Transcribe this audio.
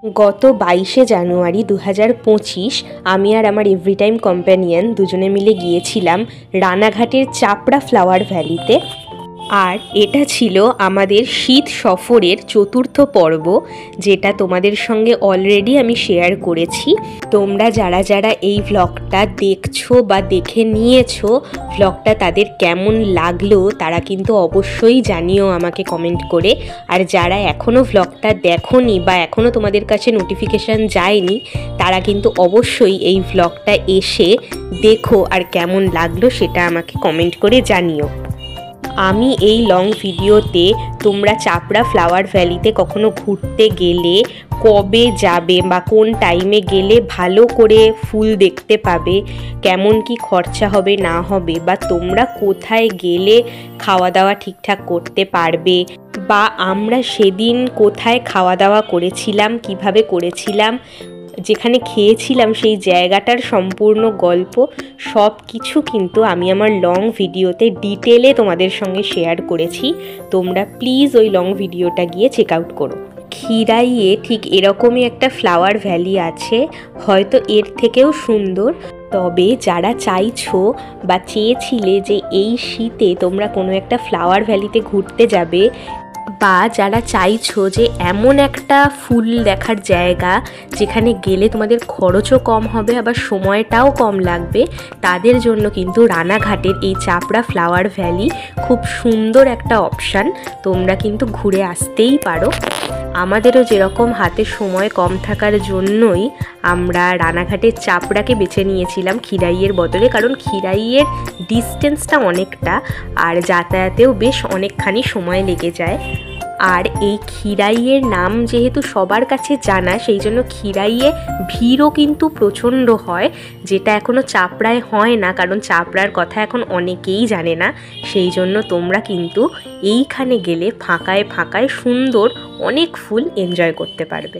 গত 22শে জানুয়ারি 2025 আমি আর আমার এভরিটাইম কম্প্যানিয়ন দুজনে মিলে গিয়েছিলাম রানাঘাটের চাপড়া ফ্লাওয়ার ভ্যালিতে। আর এটা ছিল আমাদের শীত সফরের চতুর্থ পর্ব, যেটা তোমাদের সঙ্গে অলরেডি আমি শেয়ার করেছি। তোমরা যারা যারা এই ভ্লগটা দেখছো বা দেখে নিয়েছো, ভ্লগটা তাদের কেমন লাগলো তারা কিন্তু অবশ্যই জানিও আমাকে কমেন্ট করে। আর যারা এখনও ভ্লগটা দেখোনি বা এখনও তোমাদের কাছে নোটিফিকেশান যায়নি, তারা কিন্তু অবশ্যই এই ভ্লগটা এসে দেখো আর কেমন লাগলো সেটা আমাকে কমেন্ট করে জানিও। আমি এই লং ভিডিওতে তোমরা চাপড়া ফ্লাওয়ার ভ্যালিতে কখনো ঘুরতে গেলে কবে যাবে বা কোন টাইমে গেলে ভালো করে ফুল দেখতে পাবে, কেমন কি খরচা হবে না হবে, বা তোমরা কোথায় গেলে খাওয়া দাওয়া ঠিকঠাক করতে পারবে, বা আমরা সেদিন কোথায় খাওয়া দাওয়া করেছিলাম, কিভাবে করেছিলাম, যেখানে খেয়েছিলাম সেই জায়গাটার সম্পূর্ণ গল্প সব কিছু কিন্তু আমি আমার লং ভিডিওতে ডিটেলে তোমাদের সঙ্গে শেয়ার করেছি। তোমরা প্লিজ ওই লং ভিডিওটা গিয়ে চেক আউট করো। খিরাইয়ে ঠিক এরকমই একটা ফ্লাওয়ার ভ্যালি আছে, হয়তো এর থেকেও সুন্দর। তবে যারা চাইছো বা চেয়েছিলে যে এই শীতে তোমরা কোনো একটা ফ্লাওয়ার ভ্যালিতে ঘুরতে যাবে, বা যারা চাইছো যে এমন একটা ফুল দেখার জায়গা যেখানে গেলে তোমাদের খরচও কম হবে আবার সময়টাও কম লাগবে, তাদের জন্য কিন্তু রানাঘাটের এই চাপড়া ফ্লাওয়ার ভ্যালি খুব সুন্দর একটা অপশান। তোমরা কিন্তু ঘুরে আসতেই পারো। আমাদেরও যেরকম হাতে সময় কম থাকার জন্যই আমরা রানাঘাটের চাপড়াকে বেছে নিয়েছিলাম খিরাইয়ের বদলে, কারণ খিরাইয়ের ডিস্টেন্সটা অনেকটা আর যাতায়াতেও বেশ অনেকখানি সময় লেগে যায়। আর এই খিরাইয়ের নাম যেহেতু সবার কাছে জানা, সেই জন্য খিরাইয়ে ভিড়ও কিন্তু প্রচণ্ড হয়, যেটা এখনও চাপড়ায় হয় না, কারণ চাপড়ার কথা এখন অনেকেই জানে না। সেই জন্য তোমরা কিন্তু এইখানে গেলে ফাঁকায় ফাঁকায় সুন্দর অনেক ফুল এনজয় করতে পারবে।